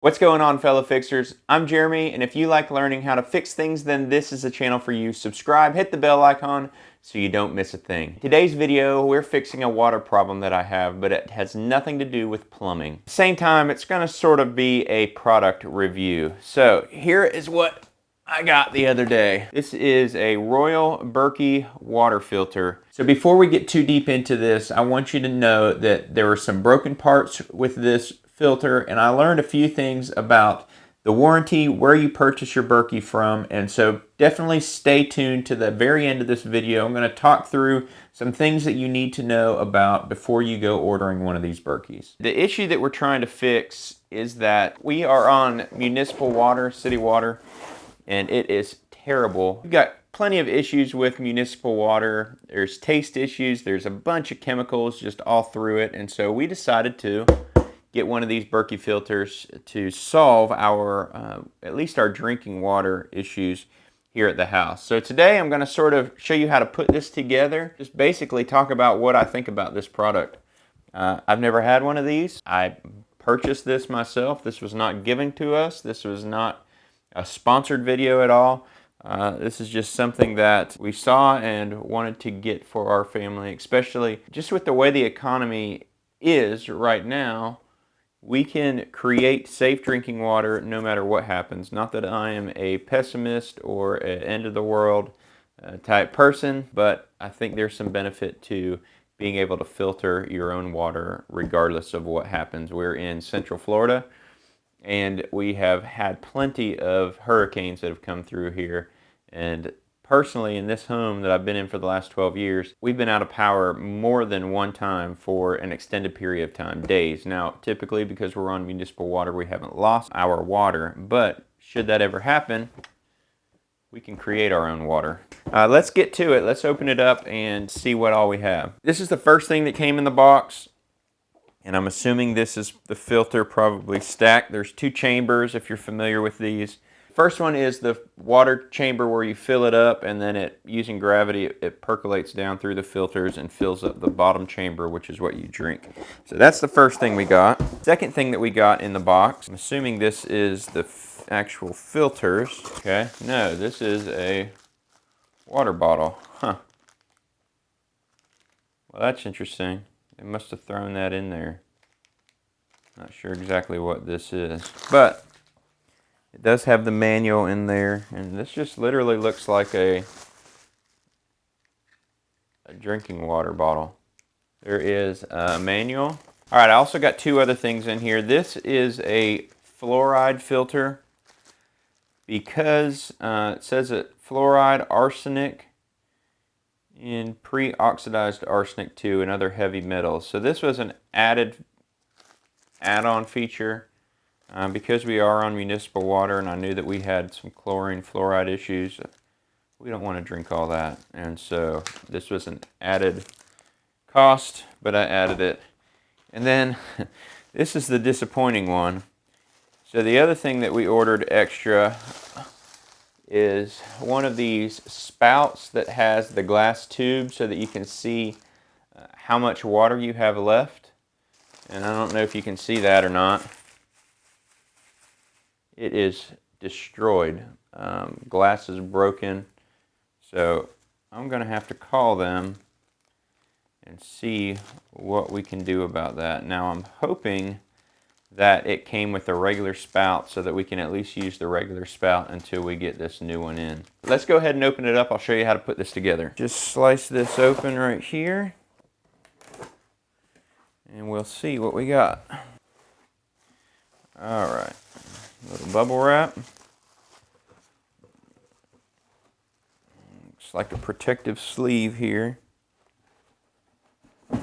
What's going on, fellow fixers? I'm Jeremy, and if you like learning how to fix things, then this is a channel for you. Subscribe, hit the bell icon so you don't miss a thing. Today's video, we're fixing a water problem that I have, but it has nothing to do with plumbing. At the same time, it's going to sort of be a product review. So here is what I got the other day. This is a Royal Berkey Water Filter. So before we get too deep into this, I want you to know that there were some broken parts with this filter, and I learned a few things about the warranty, where you purchase your Berkey from, and so definitely stay tuned to the very end of this video. I'm going to talk through some things that you need to know about before you go ordering one of these Berkeys. The issue that we're trying to fix is that we are on municipal water, city water, and it is terrible. We've got plenty of issues with municipal water. There's taste issues, there's a bunch of chemicals just all through it, and so we decided to get one of these Berkey filters to solve our, at least our drinking water issues here at the house. So today I'm going to sort of show you how to put this together. Just basically talk about what I think about this product. I've never had one of these. I purchased this myself. This was not given to us. This was not a sponsored video at all. This is just something that we saw and wanted to get for our family, especially just with the way the economy is right now. We can create safe drinking water no matter what happens. Not that I am a pessimist or an end of the world type person, but I think there's some benefit to being able to filter your own water regardless of what happens. We're in Central Florida, and we have had plenty of hurricanes that have come through here. And personally, in this home that I've been in for the last 12 years, we've been out of power more than one time for an extended period of time, days. Now, typically, because we're on municipal water, we haven't lost our water, but should that ever happen, we can create our own water. Let's get to it. Let's open it up and see what all we have. This is the first thing that came in the box, and I'm assuming this is the filter, probably stacked. There's two chambers, if you're familiar with these. First one is the water chamber where you fill it up, and then using gravity, it percolates down through the filters and fills up the bottom chamber, which is what you drink. So that's the first thing we got. Second thing that we got in the box, I'm assuming this is the actual filters. Okay, no, this is a water bottle. Huh. Well, that's interesting. They must have thrown that in there. Not sure exactly what this is, but it does have the manual in there, and this just literally looks like a drinking water bottle. There is a manual. All right, I also got two other things in here. This is a fluoride filter because it says that fluoride, arsenic, and pre-oxidized arsenic too, and other heavy metals. So this was an add-on feature. Because we are on municipal water, and I knew that we had some chlorine fluoride issues, we don't want to drink all that, and so this was an added cost, but I added it. And then this is the disappointing one. So the other thing that we ordered extra is one of these spouts that has the glass tube so that you can see how much water you have left, and I don't know if you can see that or not. It is destroyed. Glass is broken. So I'm going to have to call them and see what we can do about that. Now I'm hoping that it came with a regular spout so that we can at least use the regular spout until we get this new one in. Let's go ahead and open it up. I'll show you how to put this together. Just slice this open right here, and we'll see what we got. All right. Little bubble wrap. Looks like a protective sleeve here. So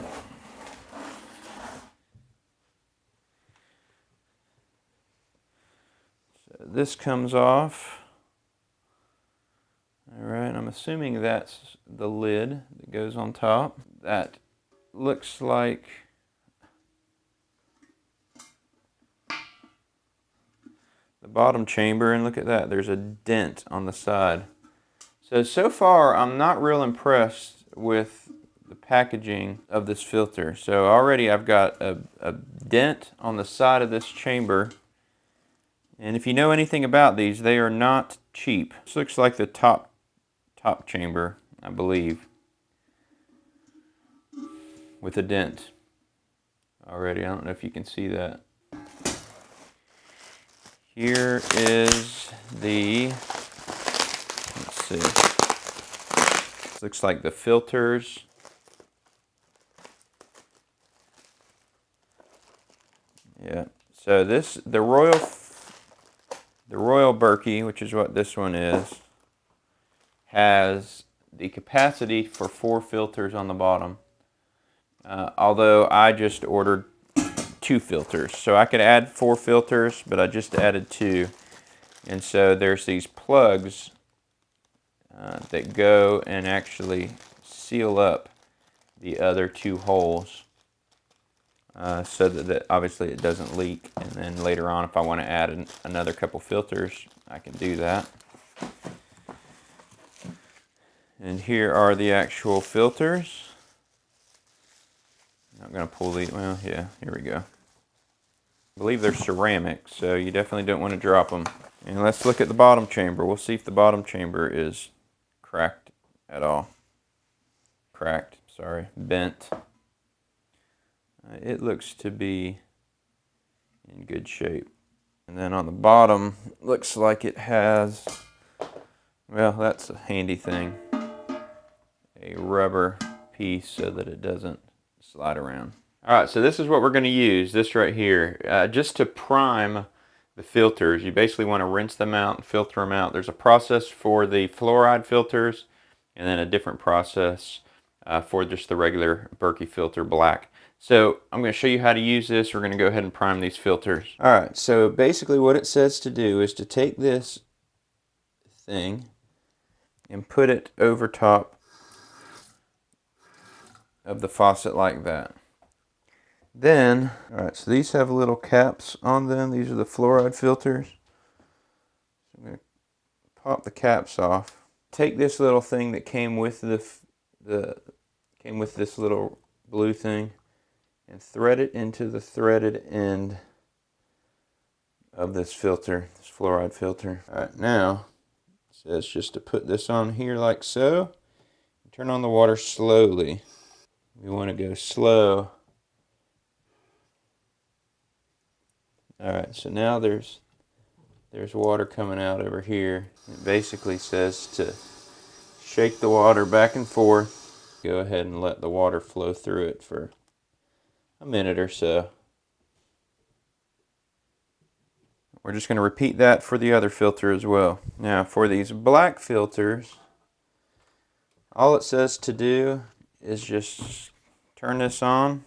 this comes off. All right, I'm assuming that's the lid that goes on top. That looks like the bottom chamber, and look at that, there's a dent on the side. So far I'm not real impressed with the packaging of this filter. So already I've got a dent on the side of this chamber, And if you know anything about these, they are not cheap. This looks like the top chamber, I believe, with a dent already. I don't know if you can see that. Here is the, let's see, this looks like the filters. Yeah, so this, the Royal Berkey, which is what this one is, has the capacity for 4 filters on the bottom. Although I just ordered 2 filters. So I could add 4 filters, but I just added 2. And so there's these plugs that go and actually seal up the other 2 holes so that obviously it doesn't leak. And then later on, if I want to add another couple filters, I can do that. And here are the actual filters. I'm going to pull these, well, yeah, here we go. I believe they're ceramic, so you definitely don't want to drop them. And let's look at the bottom chamber. We'll see if the bottom chamber is cracked at all. Bent. It looks to be in good shape. And then on the bottom, looks like it has, well, that's a handy thing, a rubber piece so that it doesn't slide around. All right, so this is what we're going to use, this right here, just to prime the filters. You basically want to rinse them out and filter them out. There's a process for the fluoride filters and then a different process for just the regular Berkey filter black. So I'm going to show you how to use this. We're going to go ahead and prime these filters. All right, so basically what it says to do is to take this thing and put it over top of the faucet like that. Then, all right, so these have little caps on them. These are the fluoride filters. So I'm going to pop the caps off. Take this little thing that came with this little blue thing and thread it into the threaded end of this filter, this fluoride filter. All right, now it says just to put this on here like so. Turn on the water slowly. We want to go slow. All right, so now there's water coming out over here. It basically says to shake the water back and forth. Go ahead and let the water flow through it for a minute or so. We're just going to repeat that for the other filter as well. Now for these black filters, all it says to do is just turn this on.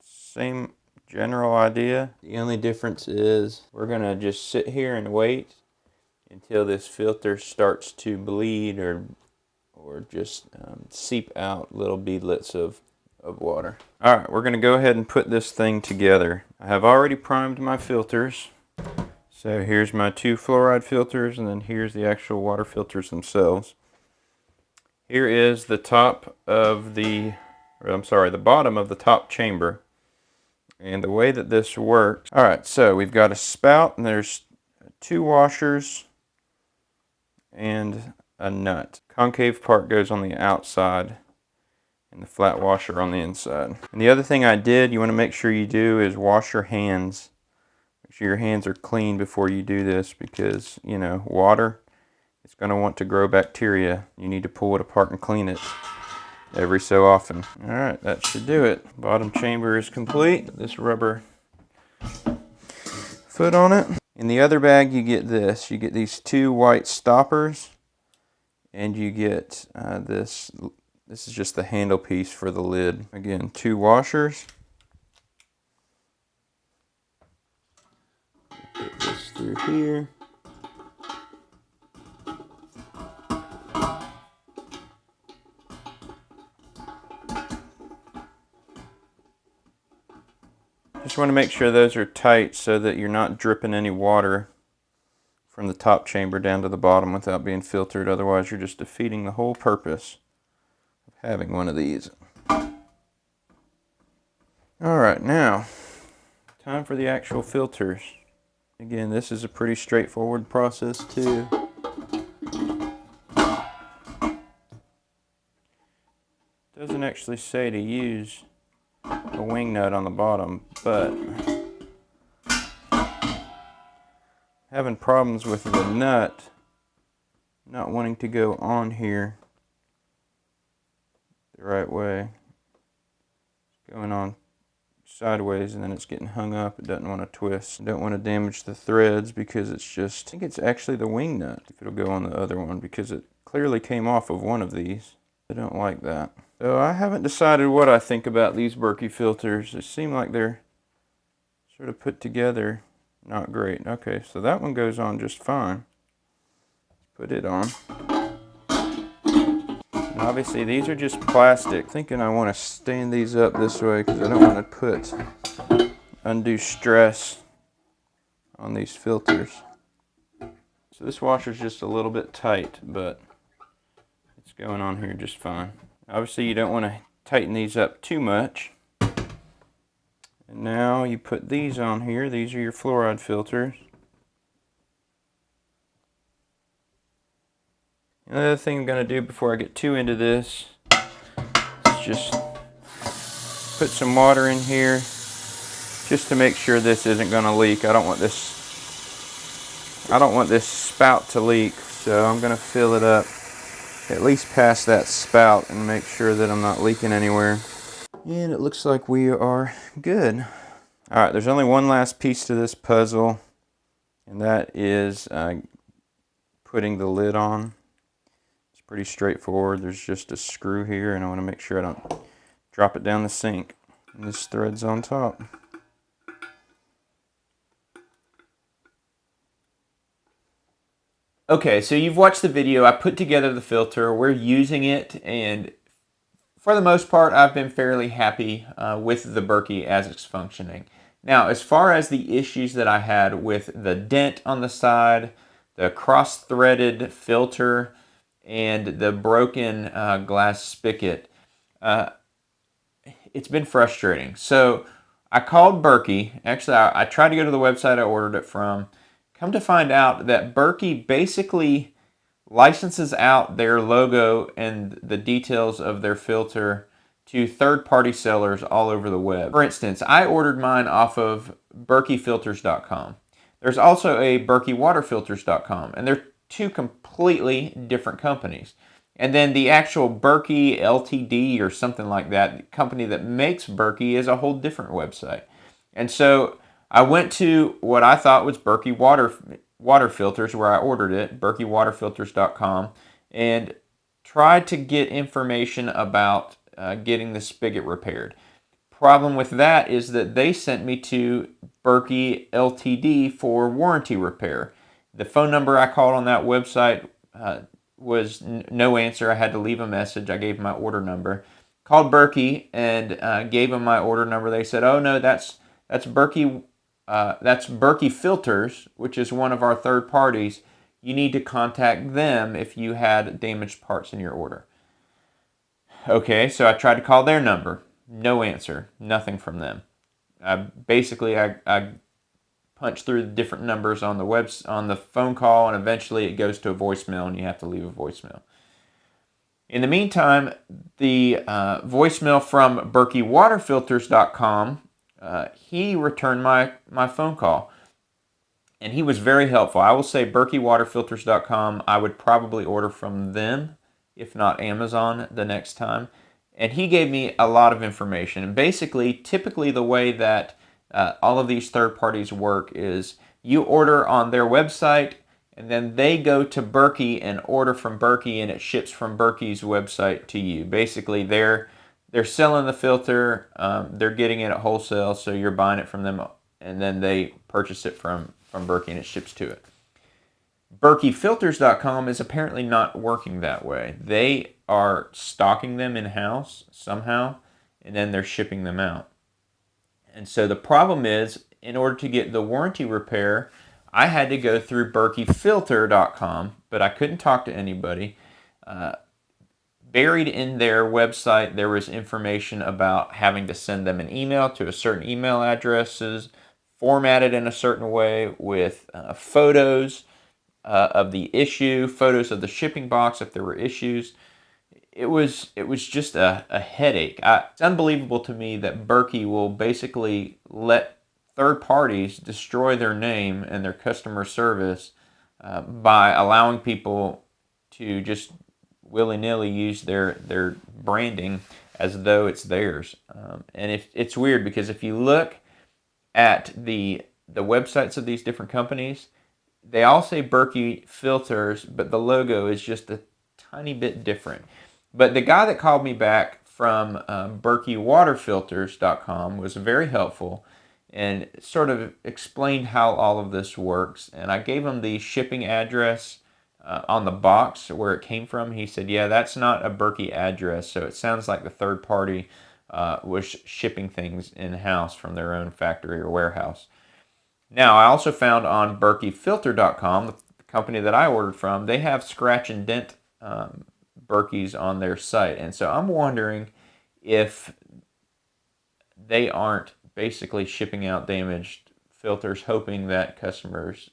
Same general idea. The only difference is we're going to just sit here and wait until this filter starts to bleed or just seep out little beadlets of water. All right, we're going to go ahead and put this thing together. I have already primed my filters. So here's my 2 fluoride filters, and then here's the actual water filters themselves. Here is the top of the bottom of the top chamber. And the way that this works, all right, so we've got a spout and there's 2 washers and a nut. Concave part goes on the outside and the flat washer on the inside. And the other thing I did, you want to make sure you do is wash your hands. Make sure your hands are clean before you do this because, you know, water, it's going to want to grow bacteria. You need to pull it apart and clean it every so often. All right, that should do it. Bottom chamber is complete. This rubber foot on it. In the other bag, you get this. You get these 2 white stoppers, and you get this. This is just the handle piece for the lid. Again, 2 washers. Put this through here. Just want to make sure those are tight so that you're not dripping any water from the top chamber down to the bottom without being filtered. Otherwise, you're just defeating the whole purpose of having one of these. All right, now, time for the actual filters. Again, this is a pretty straightforward process too. Doesn't actually say to use a wing nut on the bottom, but having problems with the nut not wanting to go on here the right way. It's going on sideways and then it's getting hung up. It doesn't want to twist. I don't want to damage the threads because it's just, I think it's actually the wing nut if it'll go on the other one, because it clearly came off of one of these. I don't like that. So I haven't decided what I think about these Berkey filters. They seem like they're sort of put together not great. Okay, so that one goes on just fine. Let's put it on. And obviously these are just plastic. Thinking I want to stand these up this way because I don't want to put undue stress on these filters. So this washer's just a little bit tight, but it's going on here just fine. Obviously you don't want to tighten these up too much. And now you put these on here. These are your fluoride filters. Another thing I'm going to do before I get too into this is just put some water in here just to make sure this isn't going to leak. I don't want this spout to leak, so I'm going to fill it up at least past that spout and make sure that I'm not leaking anywhere. And it looks like we are good. Alright, there's only one last piece to this puzzle, and that is putting the lid on. It's pretty straightforward. There's just a screw here, and I want to make sure I don't drop it down the sink. And this thread's on top. Okay, so you've watched the video. I put together the filter. We're using it, and for the most part, I've been fairly happy with the Berkey as it's functioning. Now, as far as the issues that I had with the dent on the side, the cross-threaded filter, and the broken glass spigot, it's been frustrating. So I called Berkey. Actually, I tried to go to the website I ordered it from. Come to find out that Berkey basically licenses out their logo and the details of their filter to third-party sellers all over the web. For instance, I ordered mine off of berkeyfilters.com. There's also a berkeywaterfilters.com, and they're two completely different companies. And then the actual Berkey Ltd or something like that, the company that makes Berkey, is a whole different website. And so I went to what I thought was Berkey Water Filters, where I ordered it, berkeywaterfilters.com, and tried to get information about getting the spigot repaired. Problem with that is that they sent me to Berkey Ltd for warranty repair. The phone number I called on that website was no answer. I had to leave a message. I gave my order number. Called Berkey and gave them my order number. They said, "Oh no, that's Berkey. That's Berkey Filters, which is one of our third parties. You need to contact them if you had damaged parts in your order." Okay, so I tried to call their number. No answer. Nothing from them. Basically, I punched through the different numbers on the phone call, and eventually it goes to a voicemail, and you have to leave a voicemail. In the meantime, the voicemail from berkeywaterfilters.com, he returned my phone call, and he was very helpful. I will say berkeywaterfilters.com, I would probably order from them, if not Amazon, the next time. And he gave me a lot of information. And basically, typically the way that all of these third parties work is you order on their website, and then they go to Berkey and order from Berkey, and it ships from Berkey's website to you. Basically, they're selling the filter, they're getting it at wholesale, so you're buying it from them, and then they purchase it from Berkey and it ships to it. BerkeyFilters.com is apparently not working that way. They are stocking them in-house somehow, and then they're shipping them out. And so the problem is, in order to get the warranty repair, I had to go through BerkeyFilter.com, but I couldn't talk to anybody. Buried in their website, there was information about having to send them an email to a certain email addresses, formatted in a certain way with photos of the issue, photos of the shipping box if there were issues. It was just a headache. It's unbelievable to me that Berkey will basically let third parties destroy their name and their customer service by allowing people to just willy-nilly use their branding as though it's theirs. And it's weird because if you look at the websites of these different companies, they all say Berkey filters, but the logo is just a tiny bit different. But the guy that called me back from BerkeyWaterFilters.com was very helpful and sort of explained how all of this works. And I gave him the shipping address on the box where it came from. He said, yeah, that's not a Berkey address, so it sounds like the third party was shipping things in-house from their own factory or warehouse. Now, I also found on BerkeyFilter.com, the company that I ordered from, they have scratch and dent Berkeys on their site. And so I'm wondering if they aren't basically shipping out damaged filters, hoping that customers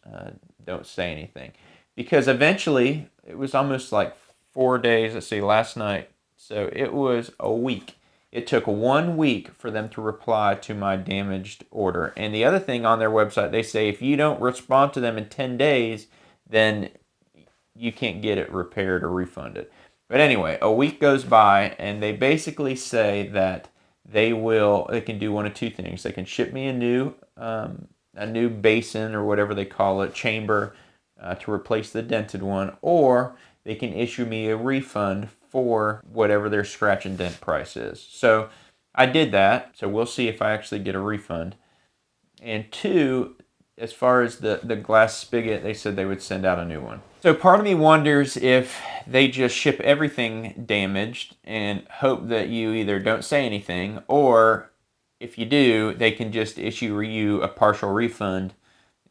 don't say anything. Because eventually, it was almost like 4 days, let's see, last night. So it was a week. It took 1 week for them to reply to my damaged order. And the other thing on their website, they say if you don't respond to them in 10 days, then you can't get it repaired or refunded. But anyway, a week goes by, and they basically say that they can do one of two things. They can ship me a new basin or whatever they call it, chamber, to replace the dented one, or they can issue me a refund for whatever their scratch and dent price is. So I did that, so we'll see if I actually get a refund. And two, as far as the glass spigot, they said they would send out a new one. So part of me wonders if they just ship everything damaged and hope that you either don't say anything, or if you do, they can just issue you a partial refund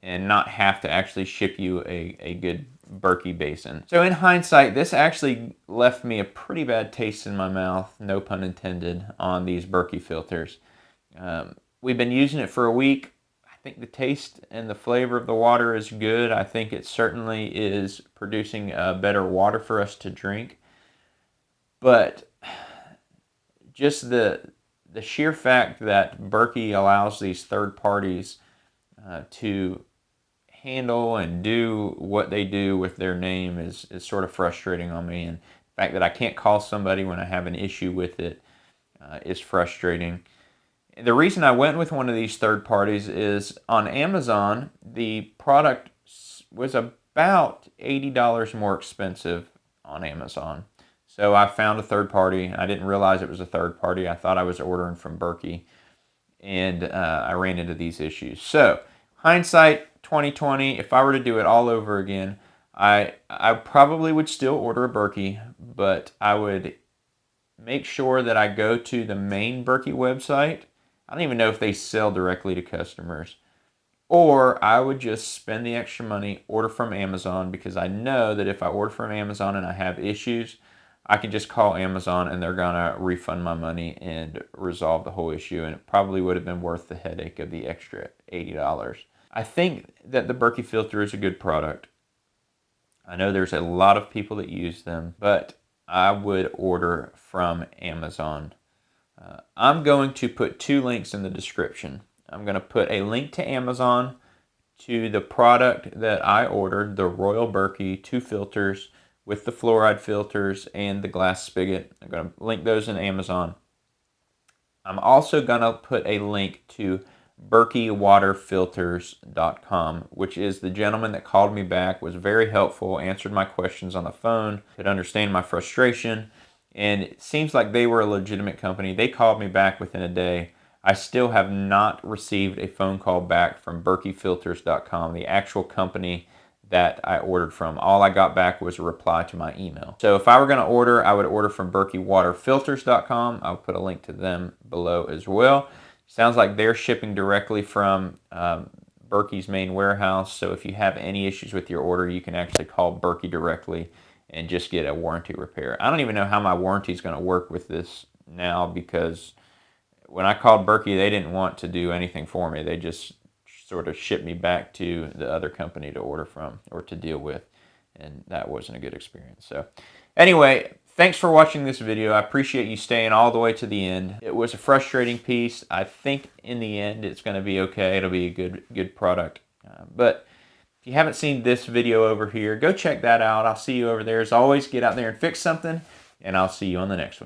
and not have to actually ship you a good Berkey basin. So in hindsight, this actually left me a pretty bad taste in my mouth, no pun intended, on these Berkey filters. We've been using it for a week. I think the taste and the flavor of the water is good. I think it certainly is producing better water for us to drink. But just the sheer fact that Berkey allows these third parties to handle and do what they do with their name is sort of frustrating on me. And the fact that I can't call somebody when I have an issue with it is frustrating. The reason I went with one of these third parties is on Amazon, the product was about $80 more expensive on Amazon. So I found a third party. I didn't realize it was a third party. I thought I was ordering from Berkey, and I ran into these issues. So hindsight 2020, if I were to do it all over again, I probably would still order a Berkey, but I would make sure that I go to the main Berkey website. I don't even know if they sell directly to customers. Or I would just spend the extra money, order from Amazon, because I know that if I order from Amazon and I have issues, I can just call Amazon and they're going to refund my money and resolve the whole issue. And it probably would have been worth the headache of the extra $80. I think that the Berkey filter is a good product. I know there's a lot of people that use them, but I would order from Amazon. I'm going to put 2 links in the description. I'm going to put a link to Amazon to the product that I ordered, the Royal Berkey 2 filters with the fluoride filters and the glass spigot. I'm going to link those in Amazon. I'm also going to put a link to BerkeyWaterFilters.com, which is the gentleman that called me back, was very helpful, answered my questions on the phone, could understand my frustration. And it seems like they were a legitimate company. They called me back within a day. I still have not received a phone call back from BerkeyFilters.com, the actual company that I ordered from. All I got back was a reply to my email. So if I were going to order, I would order from BerkeyWaterFilters.com. I'll put a link to them below as well. Sounds like they're shipping directly from Berkey's main warehouse. So if you have any issues with your order, you can actually call Berkey directly and just get a warranty repair. I don't even know how my warranty is going to work with this now, because when I called Berkey, they didn't want to do anything for me. They just sort of shipped me back to the other company to order from or to deal with, and that wasn't a good experience. So anyway, thanks for watching this video. I appreciate you staying all the way to the end. It was a frustrating piece. I think in the end it's going to be okay. It'll be a good product. But if you haven't seen this video over here, go check that out. I'll see you over there. As always, get out there and fix something, and I'll see you on the next one.